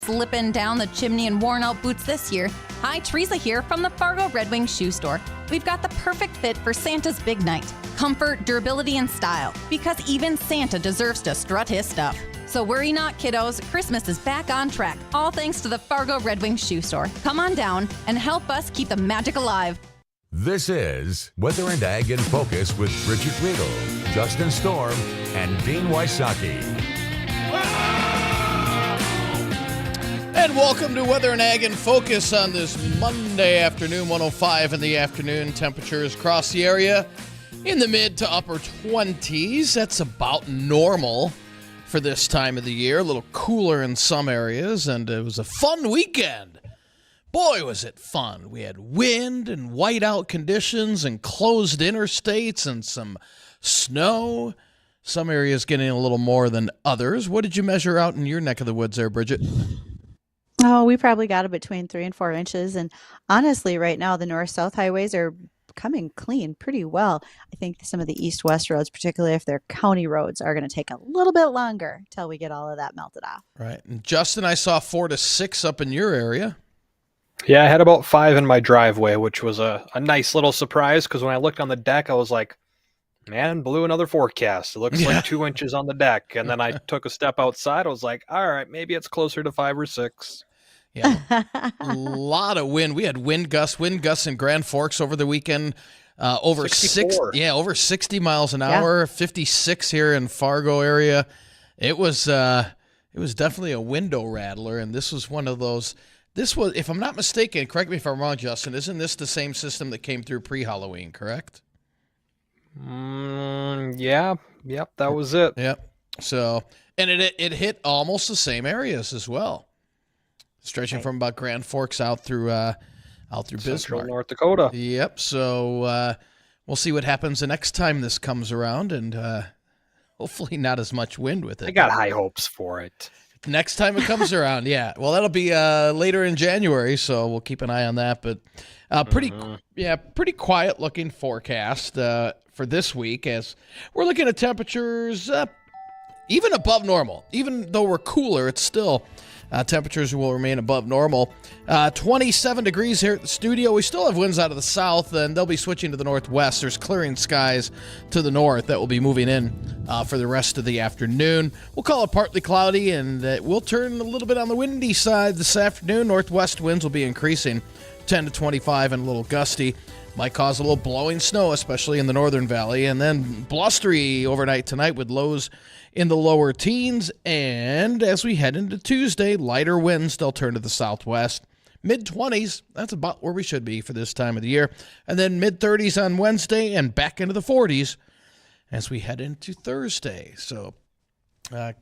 slipping down the chimney in worn-out boots this year? Hi, Teresa here from the Fargo Red Wing Shoe Store. We've got the perfect fit for Santa's big night. Comfort, durability, and style. Because even Santa deserves to strut his stuff. So worry not, kiddos. Christmas is back on track. All thanks to the Fargo Red Wing Shoe Store. Come on down and help us keep the magic alive. This is Weather and Ag in Focus with Bridgette Readel, Justin Storm, and Dean Wysocki. And welcome to Weather and Ag in Focus on this Monday afternoon, 1:05 in the afternoon. Temperatures across the area in the mid to upper 20s. That's about normal for this time of the year. A little cooler in some areas, and it was a fun weekend. Boy, was it fun. We had wind and whiteout conditions and closed interstates and some snow. Some areas getting a little more than others. What did you measure out in your neck of the woods there, Bridgette? Oh, we probably got it between 3 and 4 inches. And honestly, right now, the north-south highways are coming clean pretty well. I think some of the east-west roads, particularly if they're county roads, are going to take a little bit longer till we get all of that melted off. Right. And Justin, I saw 4 to 6 up in your area. Yeah, I had about 5 in my driveway, which was a nice little surprise because when I looked on the deck, I was like, man, blew another forecast. It looks like 2 inches on the deck. And then I took a step outside. I was like, all right, maybe it's closer to 5 or 6. Yeah, a lot of wind. We had wind gusts in Grand Forks over the weekend. Over 60 miles an hour. 56 here in Fargo area. It was definitely a window rattler, and this was one of those. This was, if I'm not mistaken, correct me if I'm wrong, Justin. Isn't this the same system that came through pre-Halloween? Correct? Yeah. Yep. That was it. Yep. So, and it hit almost the same areas as well. Stretching from about Grand Forks out through Central Bismarck, North Dakota. Yep. So we'll see what happens the next time this comes around, and hopefully not as much wind with it. I got high hopes for it. Next time it comes around, yeah. Well, that'll be later in January, so we'll keep an eye on that. But pretty quiet looking forecast for this week, as we're looking at temperatures even above normal. Even though we're cooler, it's still. Temperatures will remain above normal. 27 degrees here at the studio. We still have winds out of the south, and they'll be switching to the northwest. There's clearing skies to the north that will be moving in for the rest of the afternoon. We'll call it partly cloudy, and we'll turn a little bit on the windy side this afternoon. Northwest winds will be increasing 10 to 25 and a little gusty. Might cause a little blowing snow, especially in the northern valley, and then blustery overnight tonight with lows in the lower teens. And as we head into Tuesday, lighter winds, they'll turn to the southwest. Mid-20s, that's about where we should be for this time of the year. And then mid-30s on Wednesday and back into the 40s as we head into Thursday. So a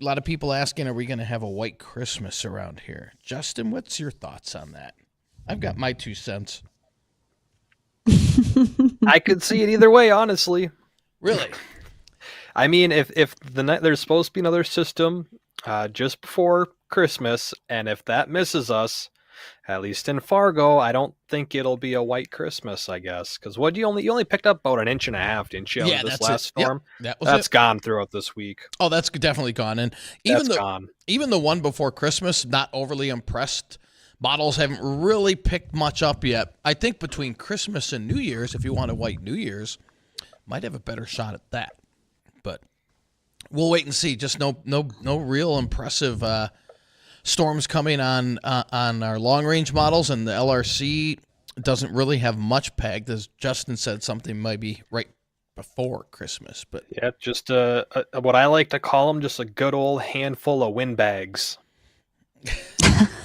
lot of people asking, are we going to have a white Christmas around here? Justin, what's your thoughts on that? I've got my 2 cents. I could see it either way, honestly. Really? I mean, if there's supposed to be another system just before Christmas, and if that misses us, at least in Fargo, I don't think it'll be a white Christmas, I guess. Because you only picked up about 1.5 inches, didn't you? Yeah, this last storm. Yep, that's gone throughout this week. Oh, that's definitely gone. And even the one before Christmas, not overly impressed. Models haven't really picked much up yet. I think between Christmas and New Year's, if you want a white New Year's, might have a better shot at that. But we'll wait and see. Just no real impressive storms coming on our long-range models, and the LRC doesn't really have much pegged. As Justin said, something might be right before Christmas. But yeah, just what I like to call them, just a good old handful of windbags.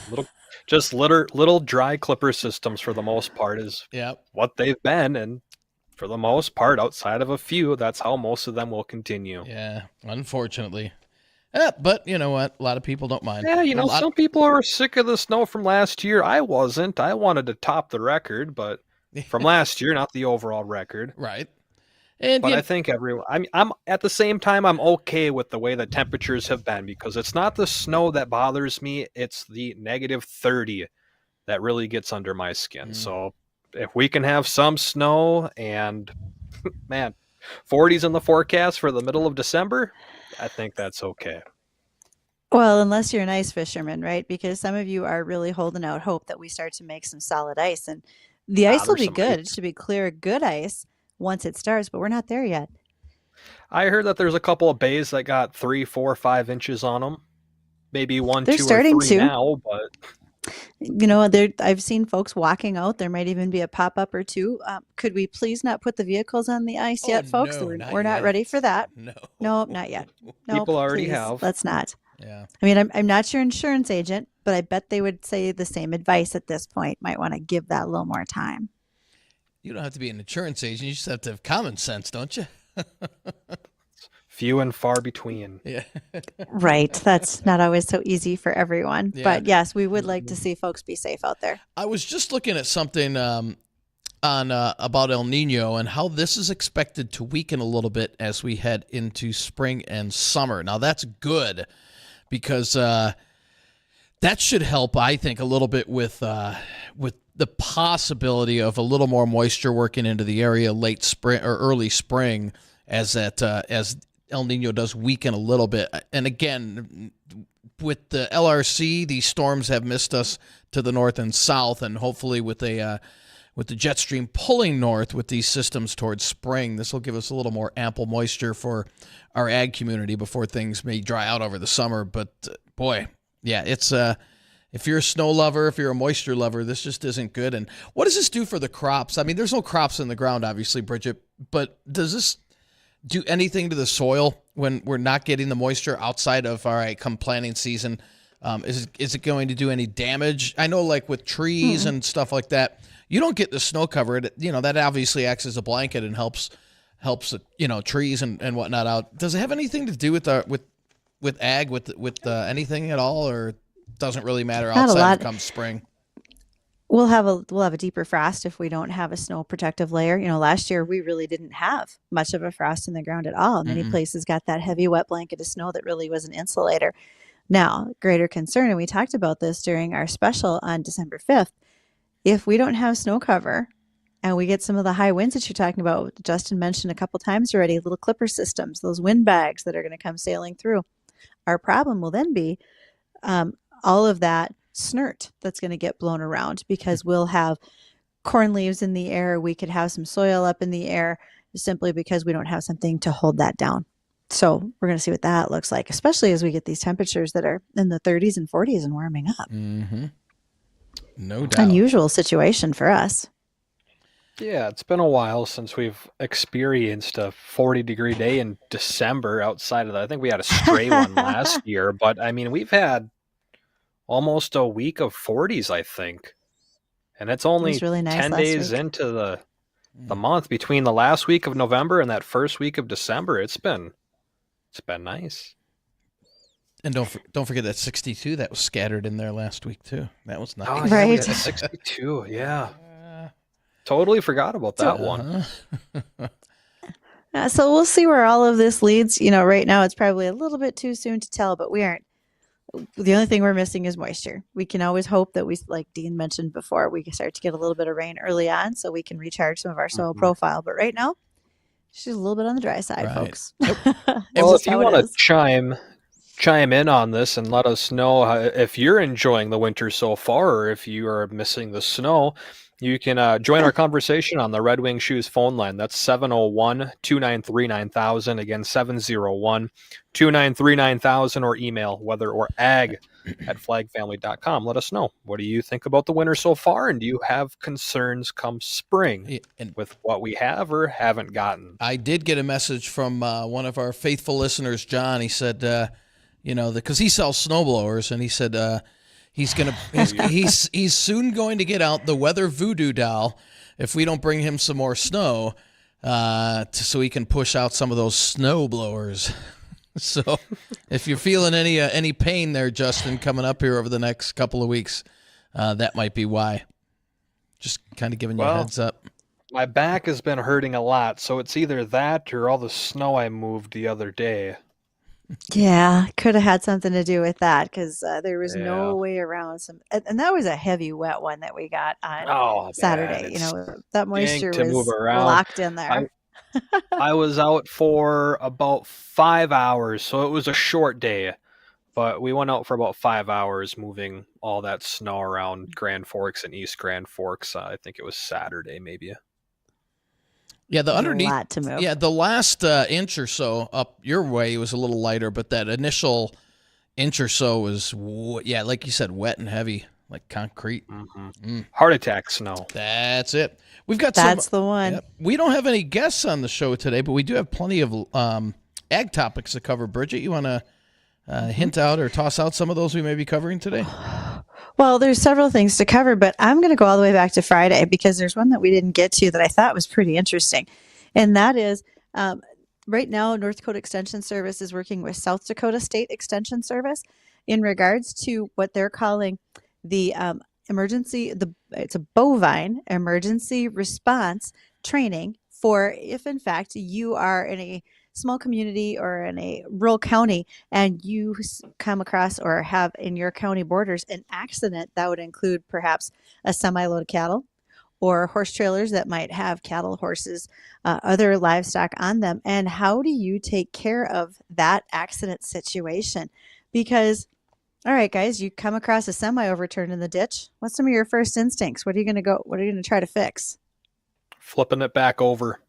Little dry clipper systems for the most part is what they've been, and for the most part, outside of a few, that's how most of them will continue. Yeah, unfortunately. But you know what? A lot of people don't mind. Yeah, some people are sick of the snow from last year. I wasn't. I wanted to top the record, but from last year, not the overall record. Right. But I think I'm at the same time, I'm okay with the way the temperatures have been, because it's not the snow that bothers me. It's the -30 that really gets under my skin. So if we can have some snow and, man, 40s in the forecast for the middle of December, I think that's okay. Well, unless you're an ice fisherman, right? Because some of you are really holding out hope that we start to make some solid ice, and the ice will There's be some good. It ice. should be clear, good ice once it starts, but we're not there yet. I heard that there's a couple of bays that got 3, 4, 5 inches on them. Maybe one, They're two, or starting three to. now, but I've seen folks walking out. There might even be a pop up or two. Could we please not put the vehicles on the ice Oh, yet, folks? no, not We're not ready yet. for that. No. Nope, not yet. Nope, people already please, have. let's not. Yeah. I mean, I'm not your insurance agent, but I bet they would say the same advice at this point. Might want to give that a little more time. You don't have to be an insurance agent. You just have to have common sense, don't you? Few and far between. Yeah. Right. That's not always so easy for everyone. Yeah. But yes, we would like to see folks be safe out there. I was just looking at something on about El Nino and how this is expected to weaken a little bit as we head into spring and summer. Now that's good because that should help, I think, a little bit with the possibility of a little more moisture working into the area late spring or early spring as El Nino does weaken a little bit. And again, with the LRC, these storms have missed us to the north and south, and hopefully with the jet stream pulling north with these systems towards spring, this will give us a little more ample moisture for our ag community before things may dry out over the summer. But boy, yeah, it's if you're a snow lover, if you're a moisture lover, this just isn't good. And what does this do for the crops? I mean, there's no crops in the ground, obviously, Bridgette, but does this do anything to the soil when we're not getting the moisture outside of, all right, come planting season? Is it going to do any damage? I know, like with trees and stuff like that, you don't get the snow cover. That obviously acts as a blanket and helps trees and whatnot out. Does it have anything to do with ag, with anything at all, or doesn't really matter Not a outside lot. of come spring? We'll have a deeper frost if we don't have a snow protective layer. Last year we really didn't have much of a frost in the ground at all. Many places got that heavy wet blanket of snow that really was an insulator. Now, greater concern, and we talked about this during our special on December 5th, if we don't have snow cover and we get some of the high winds that you're talking about, Justin mentioned a couple times already, little clipper systems, those wind bags that are going to come sailing through. Our problem will then be all of that snert that's going to get blown around because we'll have corn leaves in the air. We could have some soil up in the air simply because we don't have something to hold that down. So we're going to see what that looks like, especially as we get these temperatures that are in the 30s and 40s and warming up. Mm-hmm. No doubt. Unusual situation for us. Yeah, it's been a while since we've experienced a 40-degree day in December outside of that. I think we had a stray one last year, but I mean, we've had almost a week of 40s, I think. And it's only really nice 10 last days week. into the month between the last week of November and that first week of December. It's been nice. And don't forget that 62 that was scattered in there last week too. That was nice. Oh, yeah, Right. we had 62, yeah. Totally forgot about that one. So we'll see where all of this leads. Right now it's probably a little bit too soon to tell, but the only thing we're missing is moisture. We can always hope that like Dean mentioned before, we can start to get a little bit of rain early on so we can recharge some of our soil profile. But right now, it's just a little bit on the dry side, Right. folks. Well, That's if you how it want to is. chime in on this and let us know if you're enjoying the winter so far or if you are missing the snow, you can join our conversation on the Red Wing Shoes phone line. That's 701-293-9000. Again, 701-293-9000, or email weather or ag at flagfamily.com. Let us know. What do you think about the winter so far? And do you have concerns come spring Yeah, and with what we have or haven't gotten? I did get a message from one of our faithful listeners, John. He said, because he sells snowblowers, and he said he's soon going to get out the weather voodoo doll if we don't bring him some more snow, so he can push out some of those snow blowers. So if you're feeling any pain there, Justin, coming up here over the next couple of weeks, that might be why. Just kind of giving you a heads up. My back has been hurting a lot, so it's either that or all the snow I moved the other day. Yeah, could have had something to do with that because there was Yeah. no way around and that was a heavy wet one that we got on Oh, Saturday. man, That moisture to move was around. locked in there. I was out for about 5 hours, so it was a short day. but we went out for about 5 hours moving all that snow around Grand Forks and East Grand Forks. I think it was Saturday, maybe. Yeah, the There's underneath. a lot to move. Yeah, the last inch or so up your way was a little lighter, but that initial inch or so was, like you said, wet and heavy, like concrete. Heart attack snow. That's it. We've got That's the one. Yep. We don't have any guests on the show today, but we do have plenty of ag topics to cover. Bridgette, you want to hint out or toss out some of those we may be covering today? Well, there's several things to cover, but I'm going to go all the way back to Friday because there's one that we didn't get to that I thought was pretty interesting. And that is right now, North Dakota Extension Service is working with South Dakota State Extension Service in regards to what they're calling the it's a bovine emergency response training for if in fact you are in a small community or in a rural county and you come across or have in your county borders an accident that would include perhaps a semi-load of cattle or horse trailers that might have cattle, horses, other livestock on them. And how do you take care of that accident situation? Because, all right, guys, you come across a semi overturned in the ditch. What's some of your first instincts? What are you going to try to fix? Flipping it back over.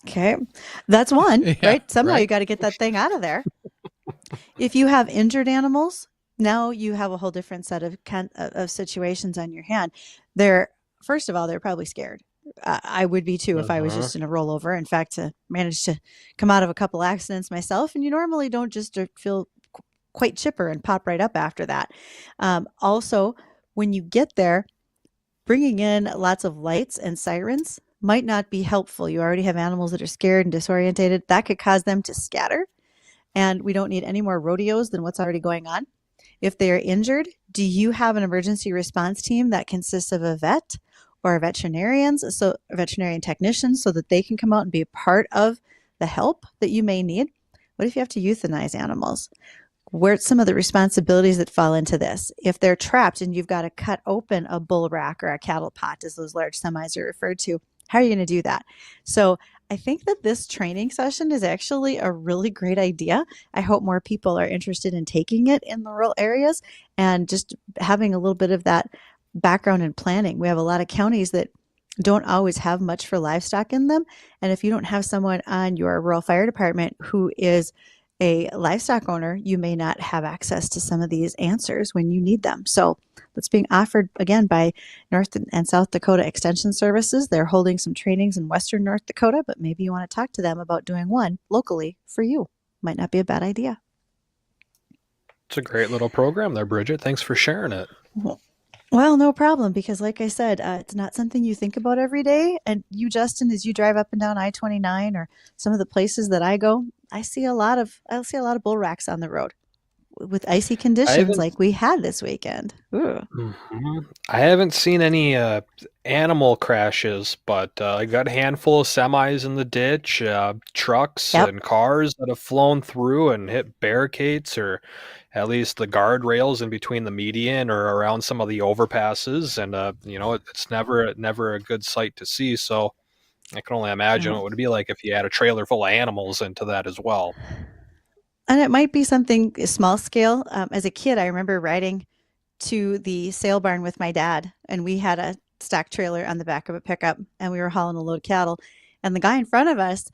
Okay, that's one, Yeah, right? Somehow right. you got to get that thing out of there. If you have injured animals, now you have a whole different set of situations on your hand. First of all, they're probably scared. I would be too if I was just in a rollover. In fact, managed to come out of a couple accidents myself, and you normally don't just feel quite chipper and pop right up after that. Also, when you get there, bringing in lots of lights and sirens might not be helpful. You already have animals that are scared and disorientated. That could cause them to scatter, and we don't need any more rodeos than what's already going on. If they are injured, do you have an emergency response team that consists of a vet or veterinarian technicians so that they can come out and be a part of the help that you may need? What if you have to euthanize animals? Where's some of the responsibilities that fall into this? If they're trapped and you've got to cut open a bull rack or a cattle pot, as those large semis are referred to, how are you going to do that? So I think that this training session is actually a really great idea. I hope more people are interested in taking it in the rural areas and just having a little bit of that background in planning. We have a lot of counties that don't always have much for livestock in them. And if you don't have someone on your rural fire department who is a livestock owner, you may not have access to some of these answers when you need them. So that's being offered again by North and South Dakota Extension Services. They're holding some trainings in Western North Dakota, but maybe you want to talk to them about doing one locally for you. Might not be a bad idea. It's a great little program there, Bridgette. Thanks for sharing it. Well, no problem, because like I said, it's not something you think about every day. And you, Justin, as you drive up and down I-29 or some of the places that I go, I see a lot of bull racks on the road with icy conditions like we had this weekend. I haven't seen any animal crashes, but I got a handful of semis in the ditch, trucks and cars that have flown through and hit barricades or at least the guardrails in between the median or around some of the overpasses. And, it's never a good sight to see. So I can only imagine what it would be like if you had a trailer full of animals into that as well. And it might be something small scale. As a kid, I remember riding to the sale barn with my dad, and we had a stock trailer on the back of a pickup, and we were hauling a load of cattle. And the guy in front of us,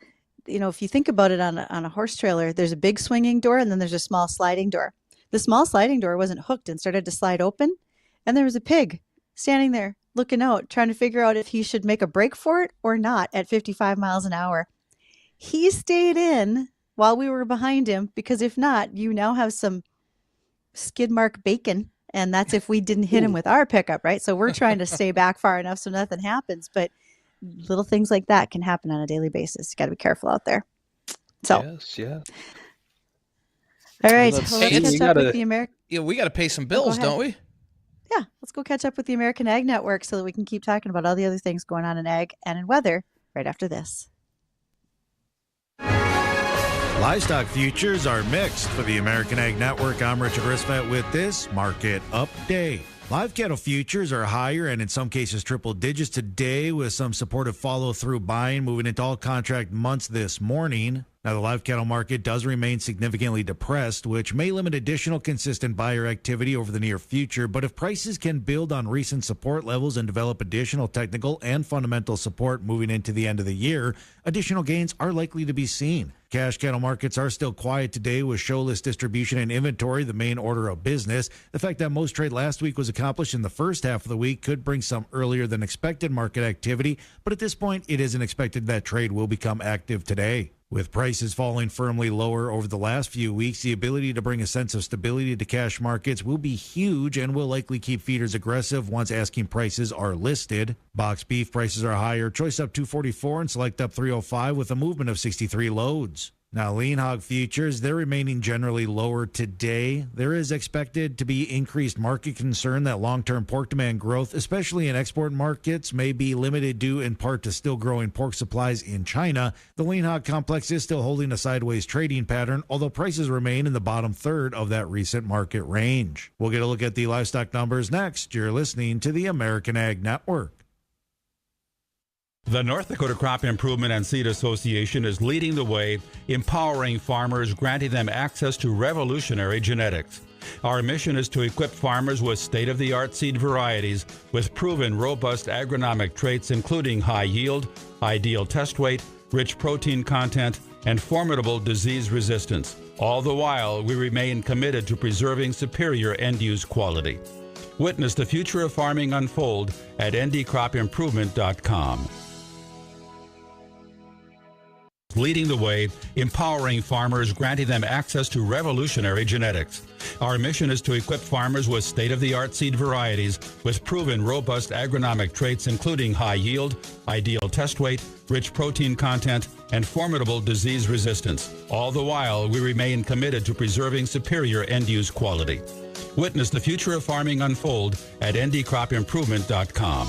if you think about it on a horse trailer, there's a big swinging door, and then there's a small sliding door. The small sliding door wasn't hooked and started to slide open, and there was a pig standing there looking out, trying to figure out if he should make a break for it or not at 55 miles an hour. He stayed in while we were behind him, because if not, you now have some skid mark bacon, and that's if we didn't hit him with our pickup, right? So we're trying to stay back far enough so nothing happens, but little things like that can happen on a daily basis. You got to be careful out there. So, yes, yeah. All right, Let's let's catch up with the American. Yeah, we got to pay some bills, don't we? Yeah, let's go catch up with the American Ag Network so that we can keep talking about all the other things going on in ag and in weather right after this. Livestock futures are mixed for the American Ag Network. I'm Richard Rismet with this market update. Live cattle futures are higher and in some cases triple digits today with some supportive follow-through buying moving into all contract months this morning. Now, the live cattle market does remain significantly depressed, which may limit additional consistent buyer activity over the near future. But if prices can build on recent support levels and develop additional technical and fundamental support moving into the end of the year, additional gains are likely to be seen. Cash cattle markets are still quiet today, with show list distribution and inventory the main order of business. The fact that most trade last week was accomplished in the first half of the week could bring some earlier than expected market activity, but at this point, it isn't expected that trade will become active today. With prices falling firmly lower over the last few weeks, the ability to bring a sense of stability to cash markets will be huge and will likely keep feeders aggressive once asking prices are listed. Box beef prices are higher, choice up 244 and select up 305 with a movement of 63 loads. Now, lean hog futures, they're remaining generally lower today. There is expected to be increased market concern that long-term pork demand growth, especially in export markets, may be limited due in part to still growing pork supplies in China. The lean hog complex is still holding a sideways trading pattern, although prices remain in the bottom third of that recent market range. We'll get a look at the livestock numbers next. You're listening to the American Ag Network. The North Dakota Crop Improvement and Seed Association is leading the way, empowering farmers, granting them access to revolutionary genetics. Our mission is to equip farmers with state-of-the-art seed varieties with proven robust agronomic traits, including high yield, ideal test weight, rich protein content, and formidable disease resistance. All the while, we remain committed to preserving superior end-use quality. Witness the future of farming unfold at ndcropimprovement.com. Leading the way, empowering farmers, granting them access to revolutionary genetics. Our mission is to equip farmers with state-of-the-art seed varieties with proven robust agronomic traits, including high yield, ideal test weight, rich protein content, and formidable disease resistance. All the while, we remain committed to preserving superior end-use quality. Witness the future of farming unfold at ndcropimprovement.com.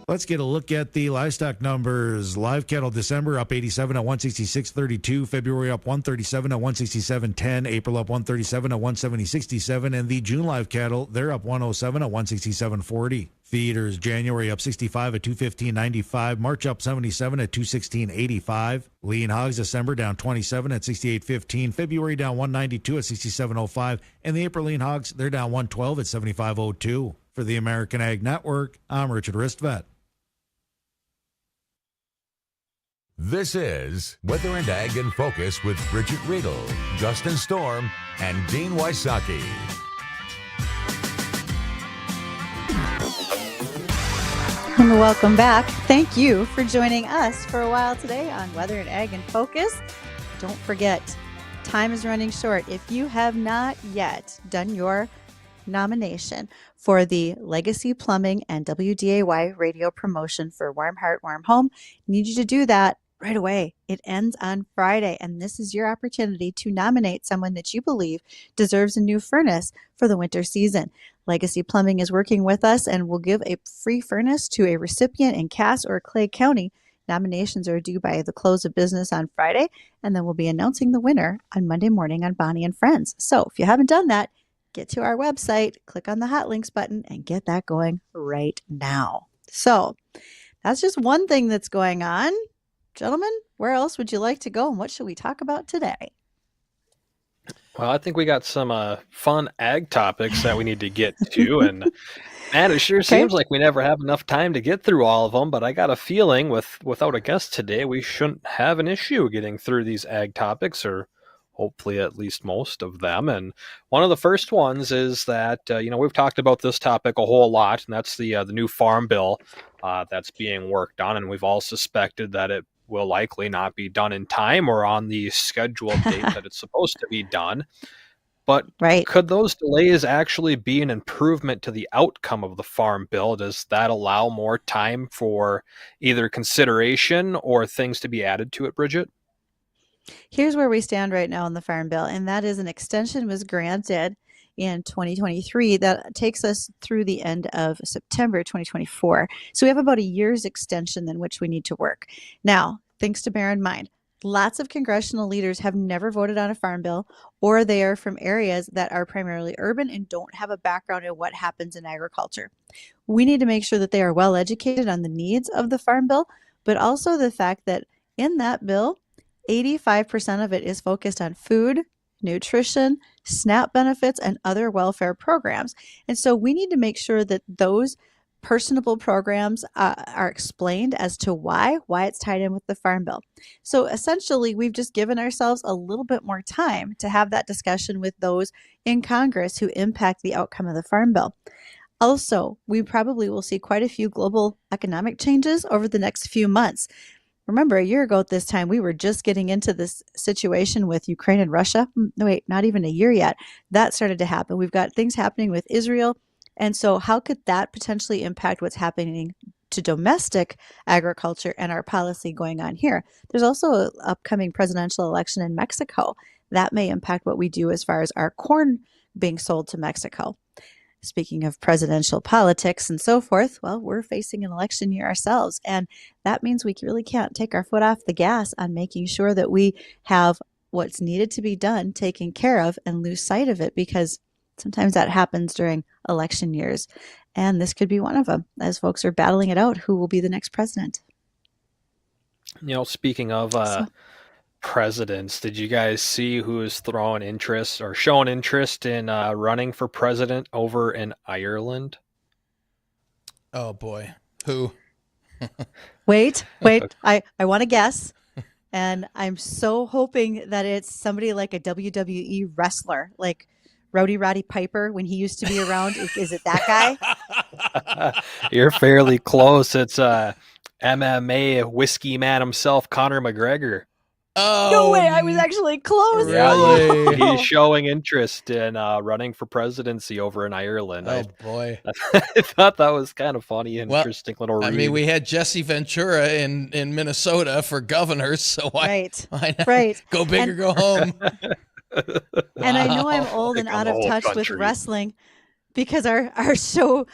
Let's get a look at the livestock numbers. Live cattle December up 87 at 166.32. February up 137 at 167.10. April up 137 at 170.67. And the June live cattle, they're up 107 at 167.40. Feeders January up 65 at 215.95. March up 77 at 216.85. Lean hogs December down 27 at 68.15. February down 192 at 67.05. And the April lean hogs, they're down 112 at 75.02. For the American Ag Network, I'm Richard Ristvet. This is Weather and Ag in Focus with Bridgette Readel, Justin Storm, and Dean Wysocki. And welcome back. Thank you for joining us for a while today on Weather and Ag in Focus. Don't forget, time is running short. If you have not yet done your nomination for the Legacy Plumbing and WDAY radio promotion for Warm Heart, Warm Home, I need you to do that right away. It ends on Friday, and this is your opportunity to nominate someone that you believe deserves a new furnace for the winter season. Legacy Plumbing is working with us and will give a free furnace to a recipient in Cass or Clay County. Nominations are due by the close of business on Friday, and then we'll be announcing the winner on Monday morning on Bonnie and Friends. So if you haven't done that, get to our website, click on the hot links button, and get that going right now. So that's just one thing that's going on. Gentlemen, where else would you like to go, and what should we talk about today? Well, I think we got some fun ag topics that we need to get to, and man, it sure seems like we never have enough time to get through all of them, but I got a feeling without a guest today, we shouldn't have an issue getting through these ag topics, or hopefully at least most of them. And one of the first ones is that, we've talked about this topic a whole lot, and that's the new farm bill that's being worked on, and we've all suspected that it will likely not be done in time or on the scheduled date that it's supposed to be done. But could those delays actually be an improvement to the outcome of the farm bill? Does that allow more time for either consideration or things to be added to it, Bridgette? Here's where we stand right now in the farm bill, and that is an extension was granted in 2023 that takes us through the end of September 2024. So we have about a year's extension in which we need to work. Now, things to bear in mind. Lots of congressional leaders have never voted on a farm bill, or they are from areas that are primarily urban and don't have a background in what happens in agriculture. We need to make sure that they are well educated on the needs of the farm bill, but also the fact that in that bill, 85% of it is focused on food, nutrition, SNAP benefits, and other welfare programs. And so we need to make sure that those personable programs are explained as to why it's tied in with the Farm Bill. So essentially, we've just given ourselves a little bit more time to have that discussion with those in Congress who impact the outcome of the Farm Bill. Also, we probably will see quite a few global economic changes over the next few months. Remember, a year ago at this time, we were just getting into this situation with Ukraine and Russia. No, wait, not even a year yet. That started to happen. We've got things happening with Israel. And so how could that potentially impact what's happening to domestic agriculture and our policy going on here? There's also an upcoming presidential election in Mexico. That may impact what we do as far as our corn being sold to Mexico. Speaking of presidential politics and so forth, well, we're facing an election year ourselves, and that means we really can't take our foot off the gas on making sure that we have what's needed to be done taken care of and lose sight of it, because sometimes that happens during election years, and this could be one of them as folks are battling it out who will be the next president. Speaking of presidents, did you guys see who is showing interest in running for president over in Ireland? Oh boy, who? Wait, I want to guess, and I'm so hoping that it's somebody like a WWE wrestler, like Roddy Piper when he used to be around. Is it that guy? You're fairly close. It's MMA whiskey man himself, Conor McGregor. Oh, no way! I was actually close. Really? He's showing interest in running for presidency over in Ireland. Oh boy! I thought that was kind of funny and interesting little read. I mean, we had Jesse Ventura in Minnesota for governor, so why not go big or go home? And I know I'm old and out of touch with wrestling because our show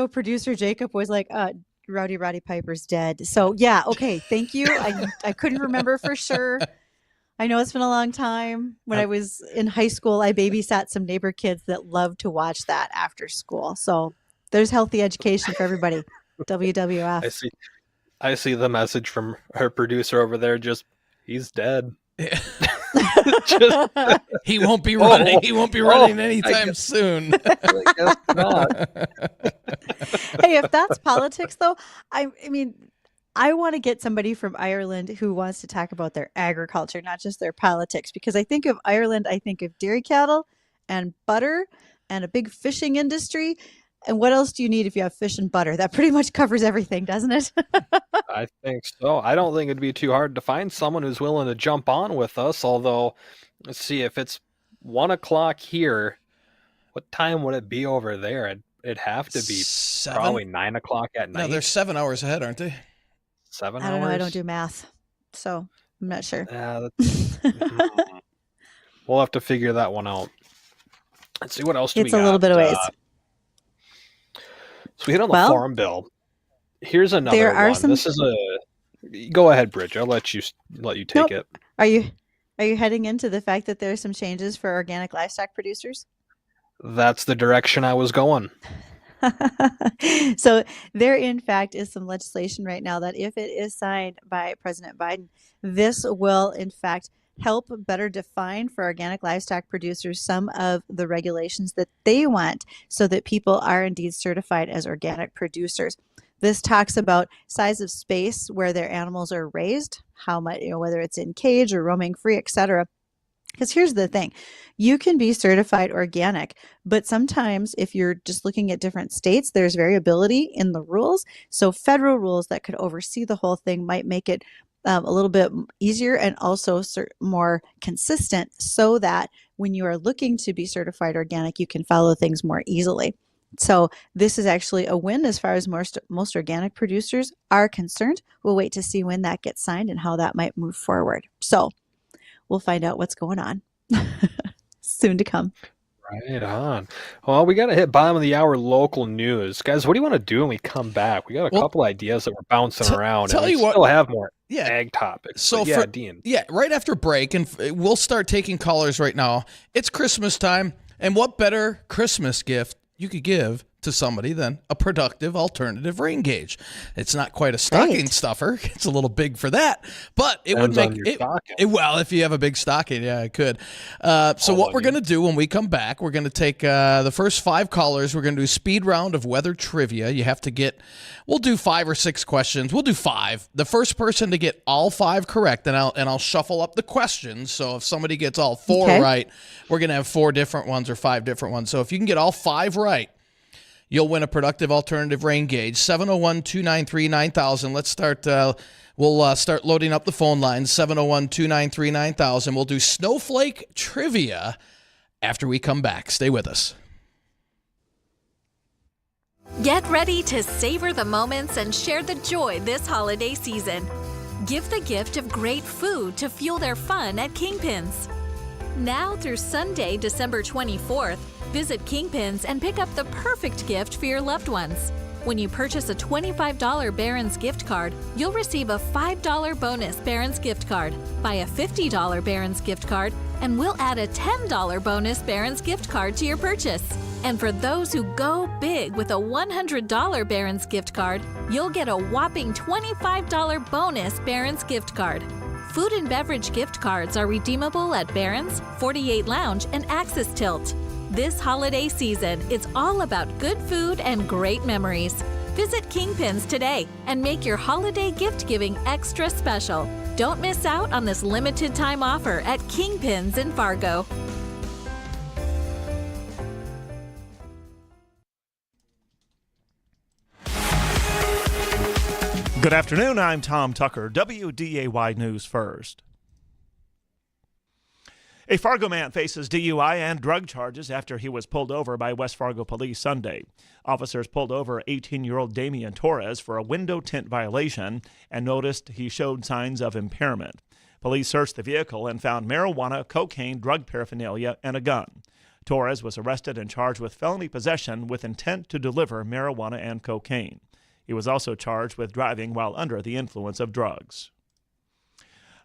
producer Jacob was like, Roddy Piper's dead. So yeah, okay, thank you. I couldn't remember for sure. I know it's been a long time. When I was in high school, I babysat some neighbor kids that loved to watch that after school. So there's healthy education for everybody. WWF. I see the message from her producer over there. Just he's dead. He won't be running. He won't be running anytime soon. I guess not. Hey, if that's politics, though, I mean, I want to get somebody from Ireland who wants to talk about their agriculture, not just their politics. Because I think of Ireland, I think of dairy cattle and butter and a big fishing industry. And what else do you need if you have fish and butter? That pretty much covers everything, doesn't it? I think so. I don't think it'd be too hard to find someone who's willing to jump on with us. Although, let's see, if it's 1 o'clock here, what time would it be over there? It'd have to be 7? Probably 9 o'clock at night. No, they're 7 hours ahead, aren't they? 7 hours? I don't know. I don't do math, so I'm not sure. We'll have to figure that one out. Let's see what else do we got. It's a little bit of ways. So we hit on the Farm Bill. Here's another there are one. This is a. Go ahead, Bridge. I'll let you take it. Are you heading into the fact that there are some changes for organic livestock producers? That's the direction I was going. So there, in fact, is some legislation right now that if it is signed by President Biden, this will, in fact, help better define for organic livestock producers some of the regulations that they want so that people are indeed certified as organic producers. This talks about size of space where their animals are raised, how much, whether it's in cage or roaming free, etc. Because here's the thing, you can be certified organic, but sometimes if you're just looking at different states, there's variability in the rules. So federal rules that could oversee the whole thing might make it a little bit easier and also more consistent so that when you are looking to be certified organic, you can follow things more easily. So this is actually a win as far as most organic producers are concerned. We'll wait to see when that gets signed and how that might move forward. So we'll find out what's going on soon to come. Right on. Well, we got to hit bottom of the hour local news. Guys, what do you want to do when we come back? We got a couple ideas that we're bouncing around. Tell and you we what, still have more ag topics. So Dean. Yeah, right after break, and we'll start taking callers right now. It's Christmas time, and what better Christmas gift you could give to somebody than a productive alternative rain gauge. It's not quite a stocking stuffer. It's a little big for that, but it would make it, well, if you have a big stocking, yeah, it could. So what we're going to do when we come back, we're going to take the first 5 callers. We're going to do a speed round of weather trivia. You have to we'll do 5 or 6 questions. We'll do 5. The first person to get all 5 correct, and I'll shuffle up the questions. So if somebody gets all 4 right, we're going to have 4 different ones or 5 different ones. So if you can get all 5 right, you'll win a productive alternative rain gauge. 701-293-9000. Let's start. We'll start loading up the phone lines. 701-293-9000. We'll do snowflake trivia after we come back. Stay with us. Get ready to savor the moments and share the joy this holiday season. Give the gift of great food to fuel their fun at Kingpins. Now through Sunday, December 24th, visit Kingpins and pick up the perfect gift for your loved ones. When you purchase a $25 Barron's gift card, you'll receive a $5 bonus Barron's gift card. Buy a $50 Barron's gift card, and we'll add a $10 bonus Barron's gift card to your purchase. And for those who go big with a $100 Barron's gift card, you'll get a whopping $25 bonus Barron's gift card. Food and beverage gift cards are redeemable at Barron's, 48 Lounge, and Axis Tilt. This holiday season, it's all about good food and great memories. Visit Kingpins today and make your holiday gift giving extra special. Don't miss out on this limited time offer at Kingpins in Fargo. Good afternoon, I'm Tom Tucker, WDAY News First. A Fargo man faces DUI and drug charges after he was pulled over by West Fargo police Sunday. Officers pulled over 18-year-old Damian Torres for a window tint violation and noticed he showed signs of impairment. Police searched the vehicle and found marijuana, cocaine, drug paraphernalia, and a gun. Torres was arrested and charged with felony possession with intent to deliver marijuana and cocaine. He was also charged with driving while under the influence of drugs.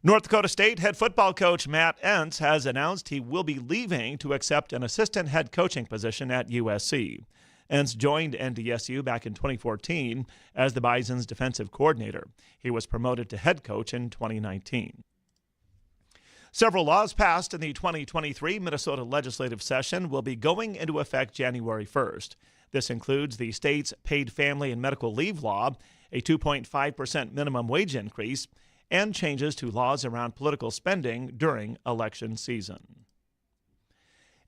North Dakota State head football coach Matt Entz has announced he will be leaving to accept an assistant head coaching position at USC. Entz joined NDSU back in 2014 as the Bison's defensive coordinator. He was promoted to head coach in 2019. Several laws passed in the 2023 Minnesota legislative session will be going into effect January 1st. This includes the state's paid family and medical leave law, a 2.5% minimum wage increase, and changes to laws around political spending during election season.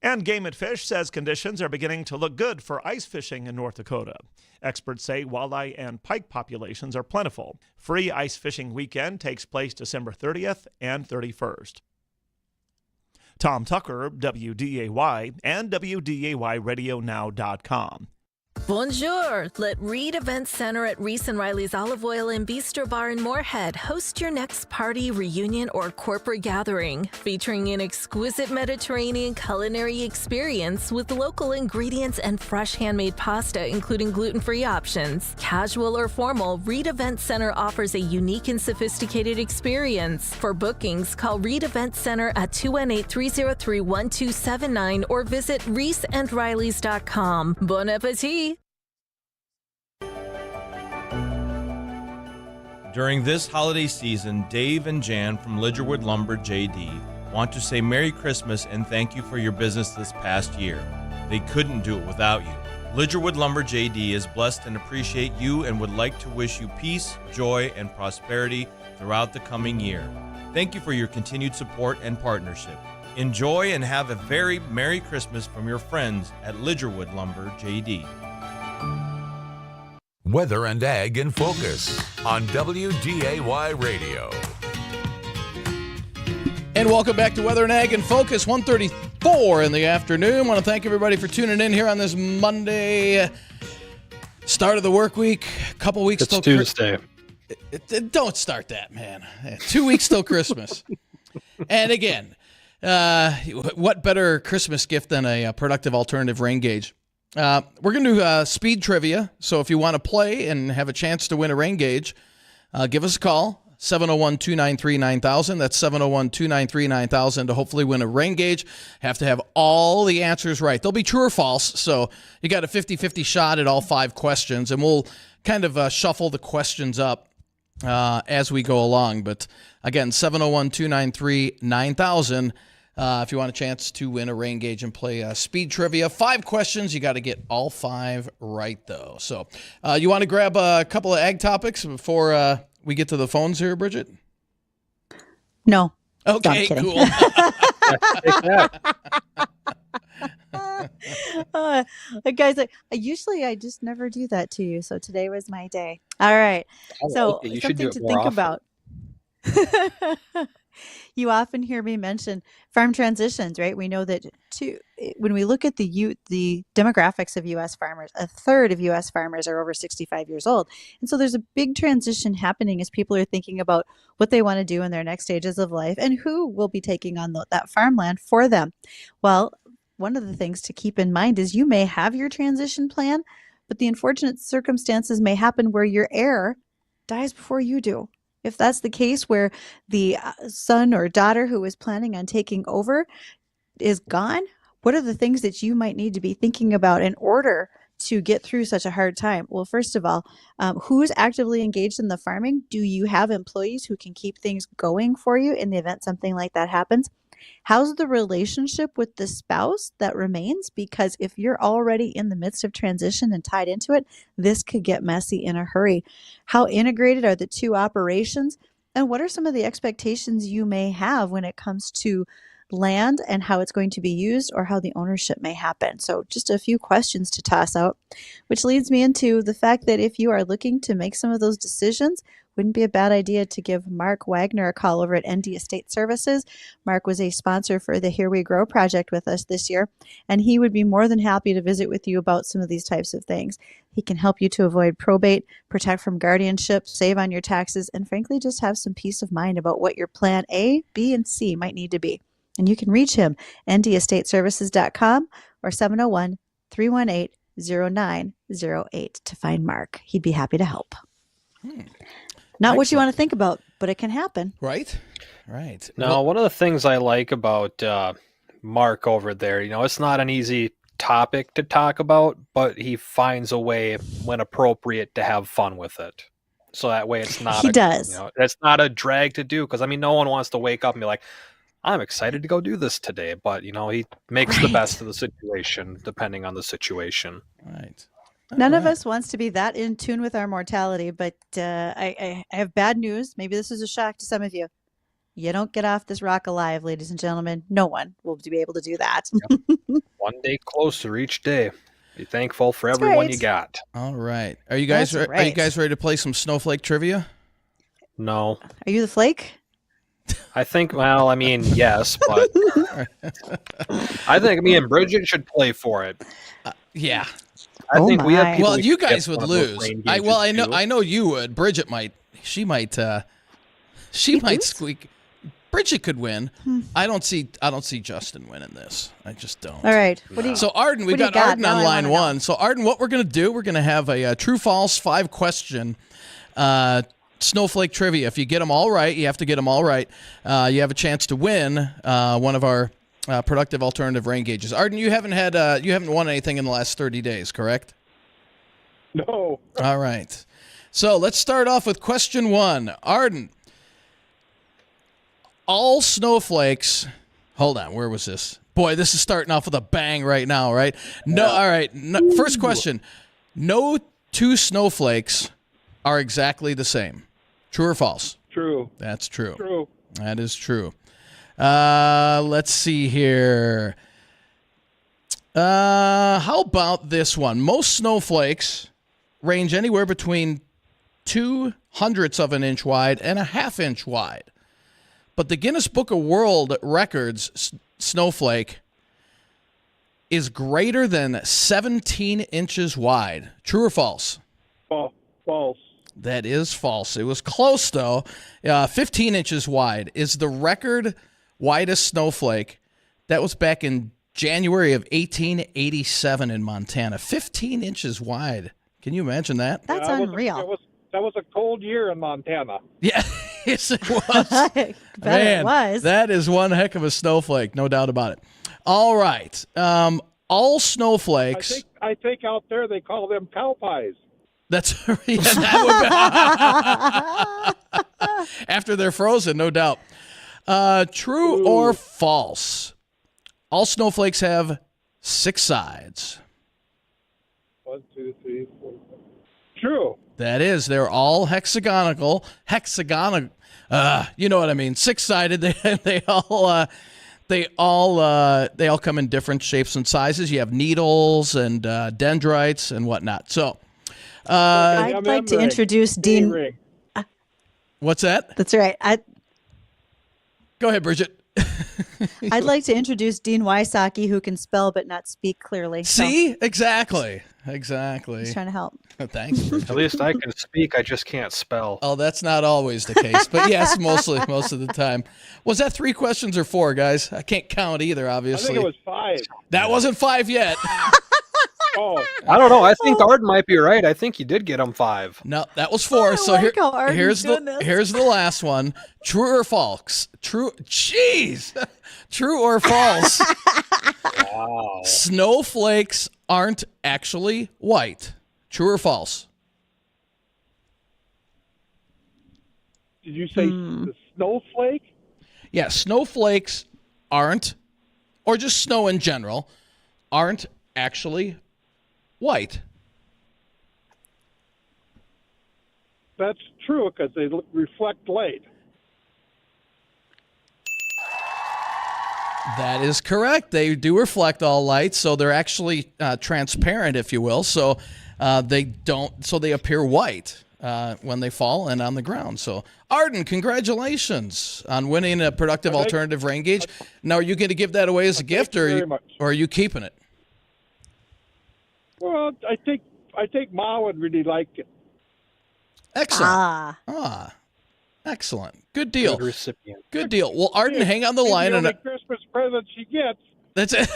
And Game and Fish says conditions are beginning to look good for ice fishing in North Dakota. Experts say walleye and pike populations are plentiful. Free ice fishing weekend takes place December 30th and 31st. Tom Tucker, WDAY, and WDAYRadioNow.com. Bonjour! Let Reed Event Center at Reese and Riley's Olive Oil and Bistro Bar in Moorhead host your next party, reunion, or corporate gathering, featuring an exquisite Mediterranean culinary experience with local ingredients and fresh handmade pasta, including gluten-free options. Casual or formal, Reed Event Center offers a unique and sophisticated experience. For bookings, call Reed Event Center at 218-303-1279 or visit reeseandrileys.com. Bon appetit! During this holiday season, Dave and Jan from Lidgerwood Lumber JD want to say Merry Christmas and thank you for your business this past year. They couldn't do it without you. Lidgerwood Lumber JD is blessed and appreciate you and would like to wish you peace, joy, and prosperity throughout the coming year. Thank you for your continued support and partnership. Enjoy and have a very Merry Christmas from your friends at Lidgerwood Lumber JD. Weather and Ag in Focus on WDAY Radio. And welcome back to Weather and Ag in Focus, 1:34 in the afternoon. I want to thank everybody for tuning in here on this Monday, start of the work week. A couple weeks It's till Tuesday. Don't start that, man. 2 weeks till Christmas. And again, what better Christmas gift than a productive alternative rain gauge? We're going to do speed trivia. So if you want to play and have a chance to win a rain gauge, give us a call. 701-293-9000. That's 701-293-9000 to hopefully win a rain gauge. Have to have all the answers right. They'll be true or false, so you got a 50-50 shot at all 5 questions, and we'll kind of shuffle the questions up as we go along. But again, 701-293-9000 if you want a chance to win a rain gauge and play speed trivia. 5 questions. You got to get all 5 right, though. So you want to grab a couple of ag topics before we get to the phones here, Bridgette? No. Okay, No, cool. Guys, I just never do that to you. So today was my day. All right. So you should do something it to more think often. about. You often hear me mention farm transitions, right? We know that when we look at the demographics of U.S. farmers, a third of U.S. farmers are over 65 years old. And so there's a big transition happening as people are thinking about what they want to do in their next stages of life and who will be taking on that farmland for them. Well, one of the things to keep in mind is you may have your transition plan, but the unfortunate circumstances may happen where your heir dies before you do. If that's the case where the son or daughter who is planning on taking over is gone, what are the things that you might need to be thinking about in order to get through such a hard time? Well, first of all, who's actively engaged in the farming? Do you have employees who can keep things going for you in the event something like that happens? How's the relationship with the spouse that remains? Because if you're already in the midst of transition and tied into it, this could get messy in a hurry. How integrated are the 2 operations? And what are some of the expectations you may have when it comes to land and how it's going to be used or how the ownership may happen? So just a few questions to toss out, which leads me into the fact that if you are looking to make some of those decisions, wouldn't be a bad idea to give Mark Wagner a call over at ND Estate Services. Mark was a sponsor for the Here We Grow project with us this year, and he would be more than happy to visit with you about some of these types of things. He can help you to avoid probate, protect from guardianship, save on your taxes, and frankly, just have some peace of mind about what your plan A, B, and C might need to be. And you can reach him, ndestateservices.com or 701-318-0908 to find Mark. He'd be happy to help. Not what you want to think about, but it can happen. Right. Now, one of the things I like about Mark over there, it's not an easy topic to talk about, but he finds a way when appropriate to have fun with it. So that way it's not it's not a drag to do, because no one wants to wake up and be like, I'm excited to go do this today, but he makes the best of the situation depending on the situation. Right. None of us wants to be that in tune with our mortality, but I have bad news. Maybe this is a shock to some of you. You don't get off this rock alive, ladies and gentlemen. No one will be able to do that. Yep. One day closer each day. Be thankful for everyone you got. All right. Are you guys Are you guys ready to play some snowflake trivia? No. Are you the flake? I think, yes, but I think me and Bridgette should play for it. Yeah. I think we have people. Well, you guys would lose. I know you would. Bridgette might. She might squeak. Bridgette could win. I don't see Justin winning this. I just don't. All right. So Arden, we've got Arden on line 1. So Arden, what we're going to do, we're going to have a true false 5 question snowflake trivia. If you get them all right, you have to get them all right. You have a chance to win one of our productive alternative rain gauges. Arden, you haven't won anything in the last 30 days, correct? No. All right. So let's start off with question 1. Arden, all snowflakes. Hold on, where was this? Boy, this is starting off with a bang right now, right? No, all right. No, first question. No 2 snowflakes are exactly the same. True or false? True. That's true. True. That is true. Let's see here. How about this one? Most snowflakes range anywhere between 0.02 of an inch wide and 1/2 inch wide. But the Guinness Book of World Records snowflake is greater than 17 inches wide. True or false? False. That is false. It was close, though. 15 inches wide is the record widest snowflake. That was back in January of 1887 in Montana. 15 inches wide. Can you imagine that? That's unreal. That was a cold year in Montana. Yeah. Yes, it was. Bet it was. That is one heck of a snowflake, no doubt about it. All right. All snowflakes. I think out there they call them cow pies. That's yeah, that would be after they're frozen, no doubt. True or false? All snowflakes have 6 sides. 1, 2, 3, 4. True. That is, they're all hexagonal. You know what I mean? 6-sided. They all come in different shapes and sizes. You have needles and dendrites and whatnot. So, I'd like to introduce Dean. What's that? That's right. Go ahead, Bridgette. I'd like to introduce Dean Wysocki, who can spell but not speak clearly. See? Exactly. He's trying to help. Thanks, Bridgette. At least I can speak. I just can't spell. Oh, that's not always the case, but yes, most of the time. Was that 3 questions or 4, guys? I can't count either, obviously. I think it was 5. That wasn't 5 yet. Oh, I don't know. I think Arden might be right. I think you did get him 5. No, that was 4. I So like how Arden here's doing this. here's the last one. True or false? Jeez. True or false? Wow. Snowflakes aren't actually white. True or false? did you say the snowflake? Yeah, snowflakes aren't, or just snow in general, aren't actually white. That's true because they reflect light. That is correct. They do reflect all light, so they're actually transparent, if you will. So they appear white when they fall and on the ground. So Arden, congratulations on winning a productive alternative rain gauge. Now, are you going to give that away as a gift, or are you keeping it? Well, I think Ma would really like it. Excellent. Excellent. Good deal. Good recipient. Good deal. Well, Arden, hang on the line. The only Christmas present she gets. That's it.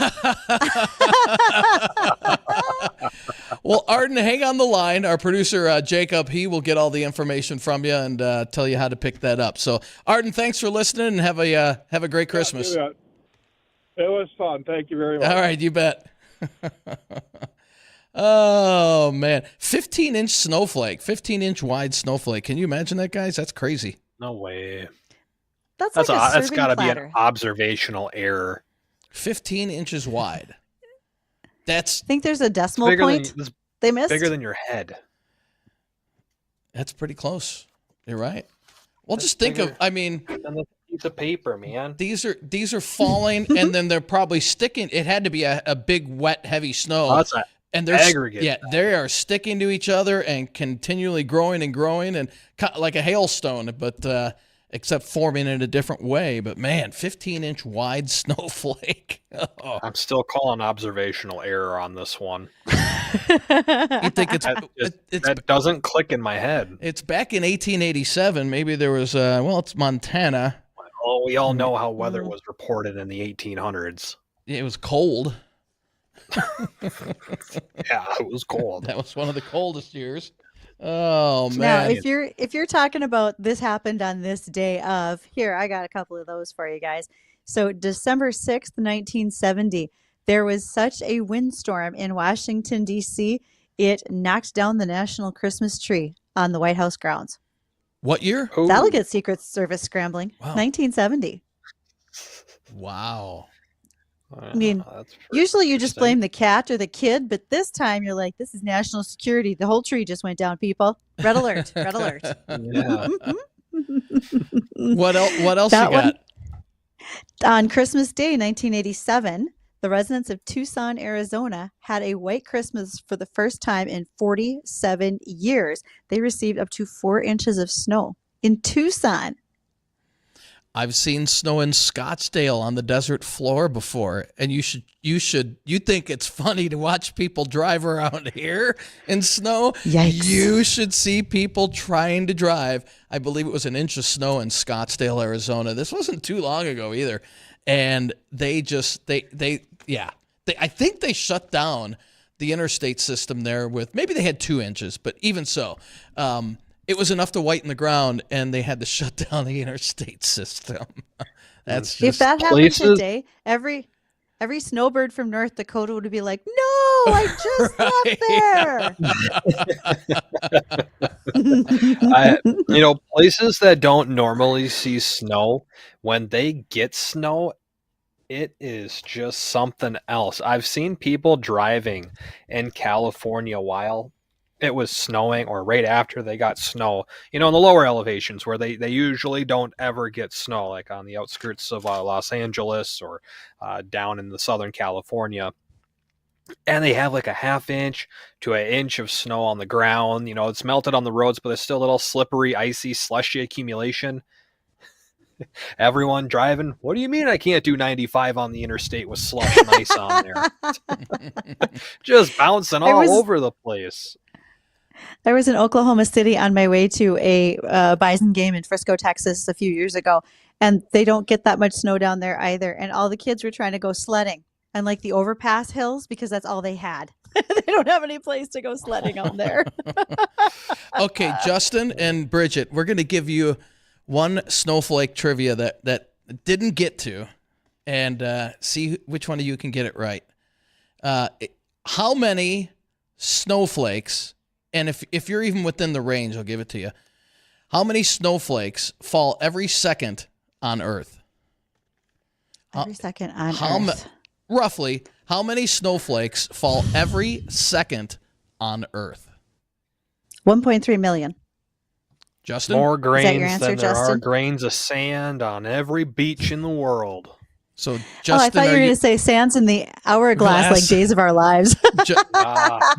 Well, Arden, hang on the line. Our producer, Jacob, he will get all the information from you and tell you how to pick that up. So, Arden, thanks for listening and have a great Christmas. Yeah, it was fun. Thank you very much. All right, you bet. Oh, man. 15-inch snowflake, 15-inch wide snowflake. Can you imagine that, guys? That's crazy. No way. That's That's got to be platter. an observational error. 15 inches wide. I think there's a decimal point they missed. Bigger than your head. That's pretty close. You're right. Well, just think of, than the piece of paper, man. These are falling, and then they're probably sticking. It had to be a big, wet, heavy snow. Oh, that's and they're aggregate. Yeah, they are sticking to each other and continually growing and like a hailstone, but except forming in a different way. But man, 15-inch wide snowflake. Oh. I'm still calling observational error on this one. You think that doesn't click in my head. It's back in 1887. Maybe there was it's Montana. Well, we all know how weather was reported in the 1800s. It was cold. Yeah, it was cold. That was one of the coldest years. Oh man! Now, if you're talking about this happened on this day of, here, I got a couple of those for you guys. So December 6th, 1970, there was such a windstorm in Washington, D.C., it knocked down the national Christmas tree on the White House grounds. What year? Delegate Secret Service scrambling. Wow. 1970. Wow. I mean, usually you just blame the cat or the kid, but this time you're like, this is national security. The whole tree just went down, people. Red alert. Red alert. Yeah. What else you got? On Christmas Day, 1987, the residents of Tucson, Arizona had a white Christmas for the first time in 47 years. They received up to 4 inches of snow in Tucson. I've seen snow in Scottsdale on the desert floor before, and you think it's funny to watch people drive around here in snow. Yikes. You should see people trying to drive. I believe it was an inch of snow in Scottsdale, Arizona. This wasn't too long ago either. And I think they shut down the interstate system there with, maybe they had 2 inches, but even so, it was enough to whiten the ground, and they had to shut down the interstate system. That's just If that happened places- today, every snowbird from North Dakota would be like, "No, I just left there." Places that don't normally see snow, when they get snow, it is just something else. I've seen people driving in California while it was snowing or right after they got snow, in the lower elevations where they usually don't ever get snow, like on the outskirts of Los Angeles or down in the Southern California. And they have like a ½ inch to an inch of snow on the ground. It's melted on the roads, but there's still a little slippery, icy, slushy accumulation. Everyone driving, what do you mean I can't do 95 on the interstate with slush and ice on there? Just bouncing all over the place. I was in Oklahoma City on my way to a Bison game in Frisco, Texas a few years ago, and they don't get that much snow down there either. And all the kids were trying to go sledding on like the overpass hills because that's all they had. They don't have any place to go sledding on there. Okay, Justin and Bridget, we're going to give you one snowflake trivia that didn't get to, and see which one of you can get it right. How many snowflakes, and if you're even within the range, I'll give it to you. How many snowflakes fall every second on Earth? Every second on Earth. Roughly, how many snowflakes fall every second on Earth? 1.3 million. Justin? More grains your answer, than there are Justin? grains of sand on every beach in the world. So, I Justin, thought you were going to say sands in the hourglass like Days of Our Lives.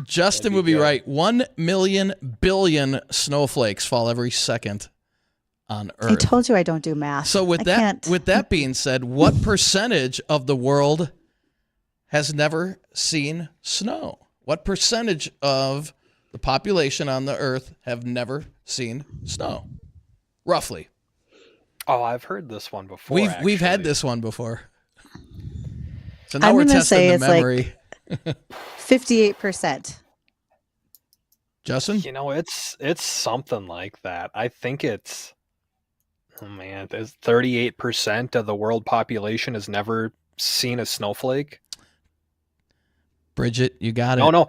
Justin would be right. 1 million billion snowflakes fall every second on Earth. I told you I don't do math. So with that being said, what percentage of the world has never seen snow? What percentage of the population on the Earth have never seen snow? Roughly. Oh, I've heard this one before. We've had this one before. So now I'm we're gonna testing say the it's memory. 58%. Justin? It's something like that. I think it's, there's 38% of the world population has never seen a snowflake. Bridget, you got it. No,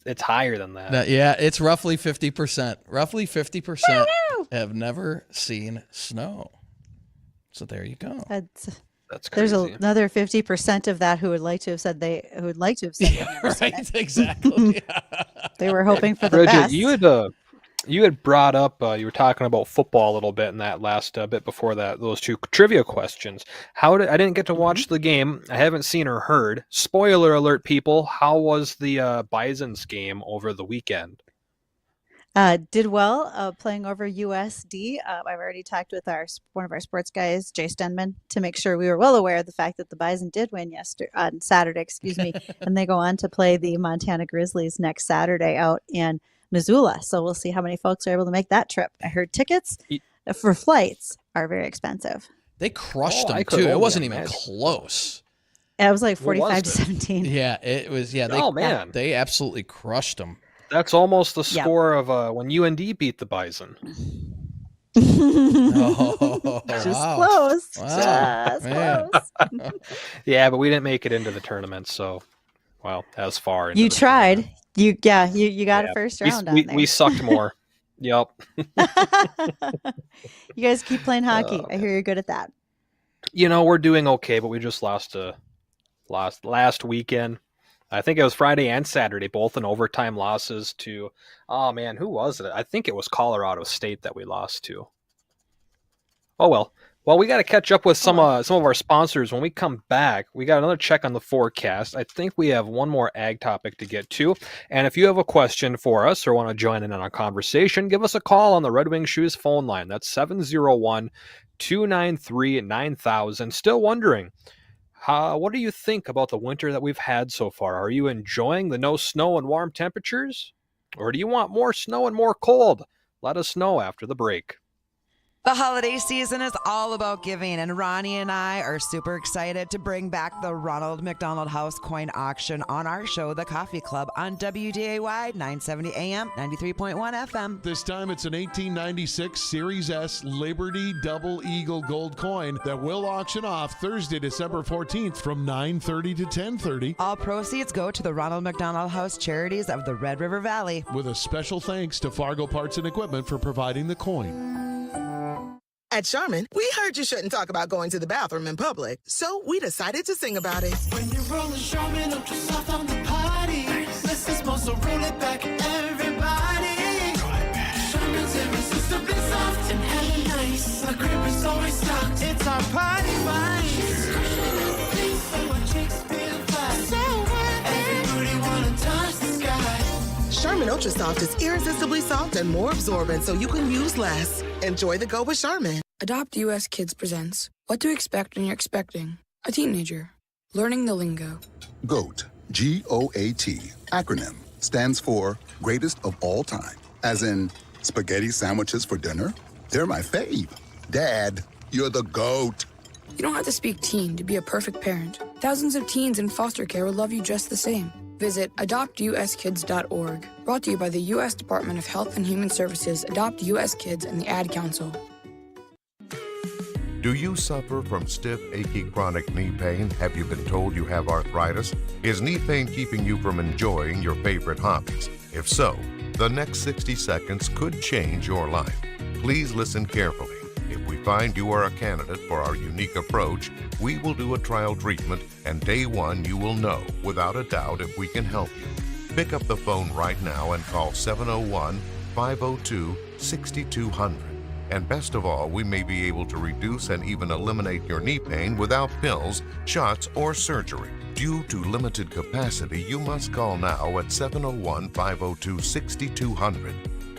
it's higher than that. Yeah, it's roughly 50%. Roughly 50% have never seen snow. So there you go. That's crazy. There's another 50% of that who would like to have said they right, exactly. They were hoping for the Bridget, best. you had brought up you were talking about football a little bit in that last bit before that, those two trivia questions. I didn't get to watch the game. I haven't seen or heard. Spoiler alert, people. How was the Bison's game over the weekend? Did well playing over USD. I've already talked with one of our sports guys, Jay Stenman, to make sure we were well aware of the fact that the Bison did win on Saturday, and they go on to play the Montana Grizzlies next Saturday out in Missoula. So we'll see how many folks are able to make that trip. I heard tickets for flights are very expensive. They crushed them too. It wasn't even close. It was like 45-17. Yeah, it was. Yeah, they absolutely crushed them. That's almost the score of when UND beat the Bison. Just close. Wow. Just close. Yeah, but we didn't make it into the tournament, so as far. You tried. You got a first round on there. We sucked more. Yep. You guys keep playing hockey. I hear you're good at that. We're doing okay, but we just lost last weekend. I think it was Friday and Saturday, both in overtime losses to, who was it? I think it was Colorado State that we lost to. Oh, well. Well, we got to catch up with some of our sponsors. When we come back, we got another check on the forecast. I think we have one more ag topic to get to. And if you have a question for us or want to join in on our conversation, give us a call on the Red Wing Shoes phone line. That's 701-293-9000. Still wondering, what do you think about the winter that we've had so far? Are you enjoying the no snow and warm temperatures? Or do you want more snow and more cold? Let us know after the break. The holiday season is all about giving, and Ronnie and I are super excited to bring back the Ronald McDonald House coin auction on our show, The Coffee Club, on WDAY 970 AM, 93.1 FM. This time it's an 1896 Series S Liberty Double Eagle Gold coin that will auction off Thursday, December 14th from 9:30 to 10:30. All proceeds go to the Ronald McDonald House Charities of the Red River Valley. With a special thanks to Fargo Parts and Equipment for providing the coin. At Charmin, we heard you shouldn't talk about going to the bathroom in public, so we decided to sing about it. When you're rolling Charmin Ultra Soft on the potty, this is supposed to roll it back, everybody. Charmin's irresistibly soft and hella nice. The crib is always stocked. It's our party vice. Things so our chicks feel fly. So what? Everybody wanna touch the sky. Charmin Ultra Soft is irresistibly soft and more absorbent, so you can use less. Enjoy the go with Charmin. Adopt US Kids presents What to Expect When You're Expecting a Teenager. Learning the lingo. GOAT, G-O-A-T, acronym, stands for Greatest of All Time. As in, spaghetti sandwiches for dinner? They're my fave. Dad, you're the GOAT. You don't have to speak teen to be a perfect parent. Thousands of teens in foster care will love you just the same. Visit adoptuskids.org. Brought to you by the U.S. Department of Health and Human Services, Adopt U.S. Kids, and the Ad Council. Do you suffer from stiff, achy, chronic knee pain? Have you been told you have arthritis? Is knee pain keeping you from enjoying your favorite hobbies? If so, the next 60 seconds could change your life. Please listen carefully. If we find you are a candidate for our unique approach, we will do a trial treatment, and day one you will know, without a doubt, if we can help you. Pick up the phone right now and call 701-502-6200. And best of all, we may be able to reduce and even eliminate your knee pain without pills, shots, or surgery. Due to limited capacity, you must call now at 701-502-6200.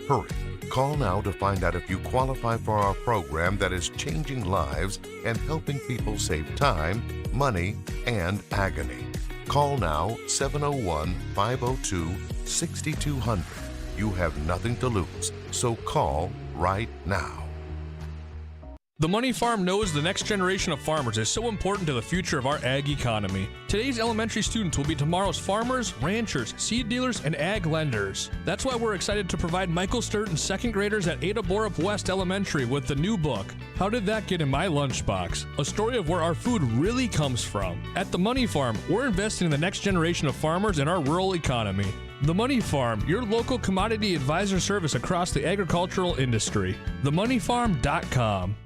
Hurry. Call now to find out if you qualify for our program that is changing lives and helping people save time, money, and agony. Call now 701-502-6200. You have nothing to lose, so call right now. The Money Farm knows the next generation of farmers is so important to the future of our ag economy. Today's elementary students will be tomorrow's farmers, ranchers, seed dealers, and ag lenders. That's why we're excited to provide Michael Sturton second graders at Ada Borup West Elementary with the new book, How Did That Get in My Lunchbox? A story of where our food really comes from. At the Money Farm, we're investing in the next generation of farmers and our rural economy. The Money Farm, your local commodity advisor service across the agricultural industry. TheMoneyFarm.com.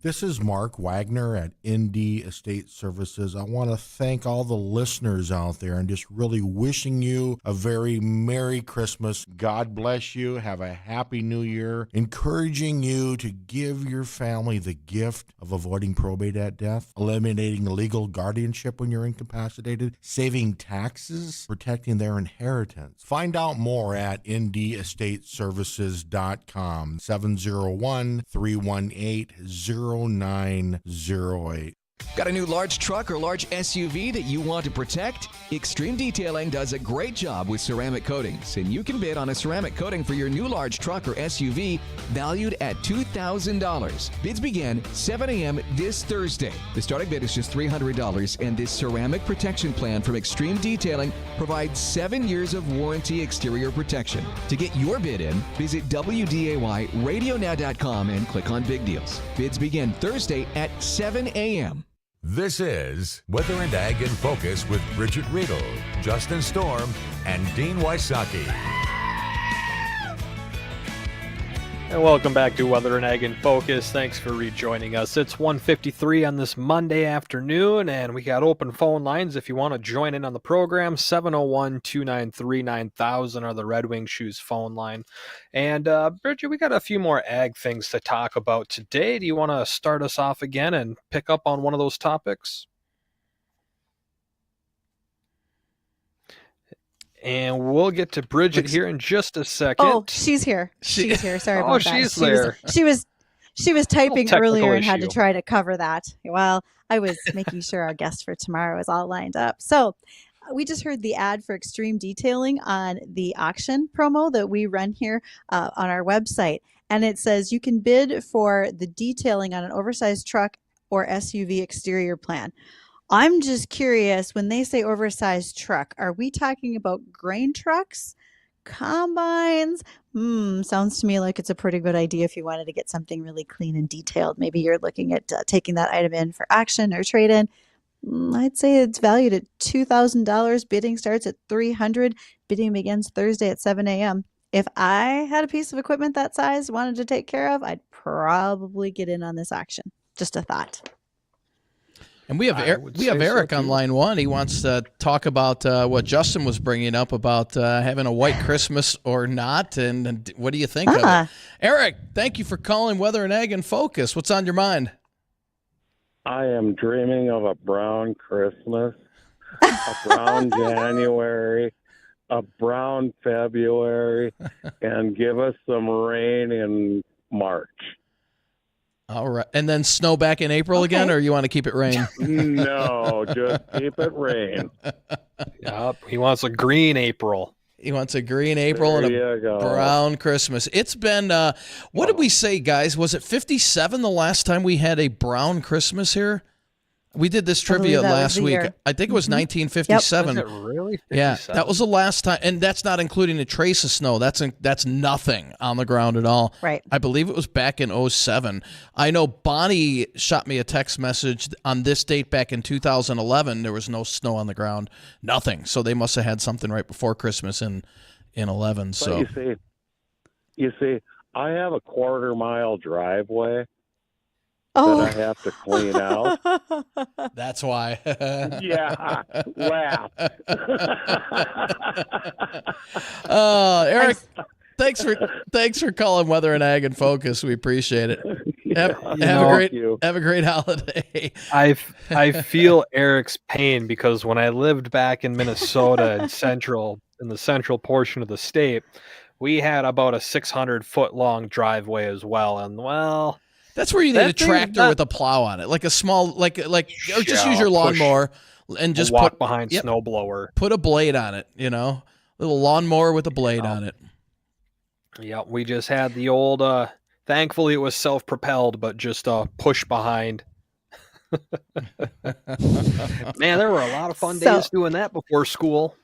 This is Mark Wagner at ND Estate Services. I want to thank all the listeners out there and just really wishing you a very Merry Christmas. God bless you. Have a Happy New Year. Encouraging you to give your family the gift of avoiding probate at death, eliminating legal guardianship when you're incapacitated, saving taxes, protecting their inheritance. Find out more at ndestateservices.com, 701-318-0908. Got a new large truck or large SUV that you want to protect? Extreme Detailing does a great job with ceramic coatings, and you can bid on a ceramic coating for your new large truck or SUV valued at $2,000. Bids begin 7 a.m. this Thursday. The starting bid is just $300, and this ceramic protection plan from Extreme Detailing provides 7 years of warranty exterior protection. To get your bid in, visit WDAYRadioNow.com and click on Big Deals. Bids begin Thursday at 7 a.m. This is Weather and Ag in Focus with Bridgette Readel, Justin Storm, and Dean Wysocki. And welcome back to Weather and Ag in Focus. Thanks for rejoining us. It's 1:53 on this Monday afternoon, and we got open phone lines if you want to join in on the program. 701-293-9000 are the Red Wing Shoes phone line. And Bridgette, we got a few more ag things to talk about today. Do you want to start us off again and pick up on one of those topics? And we'll get to Bridgette here in just a second. Oh, she's here. She's here. Sorry about that. She's there. She was typing earlier and had to issue. try to cover that. Well, I was making sure our guest for tomorrow is all lined up. So we just heard the ad for Extreme Detailing on the auction promo that we run here on our website. and it says you can bid for the detailing on an oversized truck or SUV exterior plan. I'm just curious, when they say oversized truck, are we talking about grain trucks, combines? Sounds to me like it's a pretty good idea if you wanted to get something really clean and detailed. Maybe you're looking at taking that item in for auction or trade-in. I'd say it's valued at $2,000. Bidding starts at $300. Bidding begins Thursday at 7 a.m. If I had a piece of equipment that size wanted to take care of, I'd probably get in on this auction. Just a thought. And we have Eric on line one. He wants to talk about what Justin was bringing up about having a white Christmas or not, and what do you think of it? Eric, thank you for calling Weather and Ag in Focus. What's on your mind? I am dreaming of a brown Christmas, a brown January, a brown February, and give us some rain in March. All right. And then snow back in April again, or you want to keep it rain? No, just keep it rain. Yep. He wants a green April. He wants a green April and a brown Christmas. It's been, what did we say, guys? Was it 57 the last time we had a brown Christmas here? We did this trivia last week. I think it was 1957. Yep. Was it really? 57? Yeah, that was the last time, and that's not including a trace of snow. That's nothing on the ground at all. Right. I believe it was back in 07. I know Bonnie shot me a text message on this date back in 2011. There was no snow on the ground, nothing. So they must have had something right before Christmas in 11. So But you see, I have a 1/4-mile driveway. That I have to clean out. That's why. Yeah, laugh. Eric, thanks for calling Weather and Ag in Focus. We appreciate it. Have a great holiday. I feel Eric's pain because when I lived back in Minnesota in the central portion of the state, we had about a 600-foot long driveway as well, and well. That's where you need a tractor with a plow on it, like a small, or just use your lawnmower and just walk behind snowblower. Put a blade on it, little lawnmower with a blade on it. Yeah, we just had the old. Thankfully, it was self-propelled, but just push behind. Man, there were a lot of fun days doing that before school.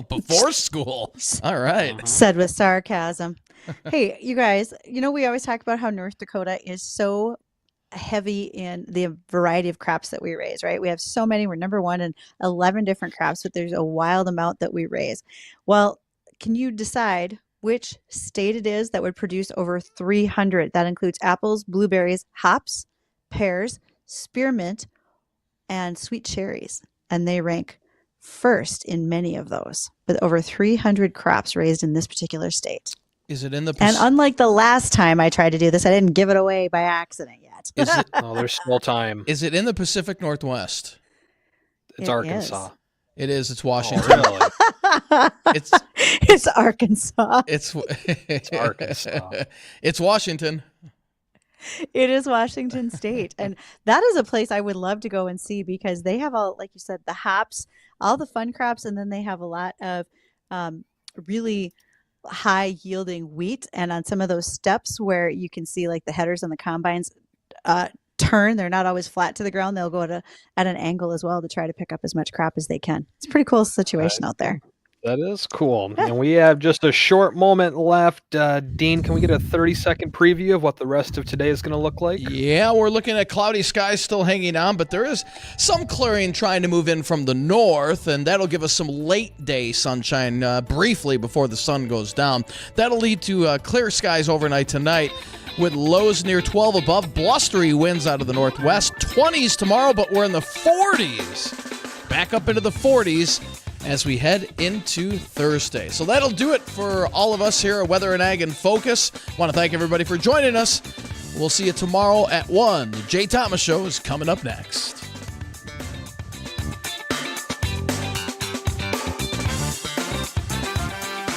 Before school. All right. Said with sarcasm. Hey, you guys, we always talk about how North Dakota is so heavy in the variety of crops that we raise, right? We have so many. We're number one in 11 different crops, but there's a wild amount that we raise. Well, can you decide which state it is that would produce over 300? That includes apples, blueberries, hops, pears, spearmint, and sweet cherries. And they rank first in many of those, with over 300 crops raised in this particular state. Is it in the? And unlike the last time I tried to do this, I didn't give it away by accident yet. Is it? Oh, there's still time. Is it in the Pacific Northwest? It's Arkansas. It is. It's Washington. Oh, really? It's Arkansas. It's Arkansas. It's Washington. It is Washington State. And that is a place I would love to go and see because they have all, like you said, the hops, all the fun crops, and then they have a lot of really high yielding wheat. And on some of those steps where you can see like the headers and the combines turn, they're not always flat to the ground. They'll go at an angle as well to try to pick up as much crop as they can. It's a pretty cool situation out there. That is cool. Yeah. And we have just a short moment left. Dean, can we get a 30-second preview of what the rest of today is going to look like? Yeah, we're looking at cloudy skies still hanging on, but there is some clearing trying to move in from the north, and that'll give us some late-day sunshine briefly before the sun goes down. That'll lead to clear skies overnight tonight with lows near 12 above, blustery winds out of the northwest, 20s tomorrow, but we're in the 40s. Back up into the 40s. As we head into Thursday. So that'll do it for all of us here at Weather and Ag in Focus. Want to thank everybody for joining us. We'll see you tomorrow at 1. The Jay Thomas Show is coming up next.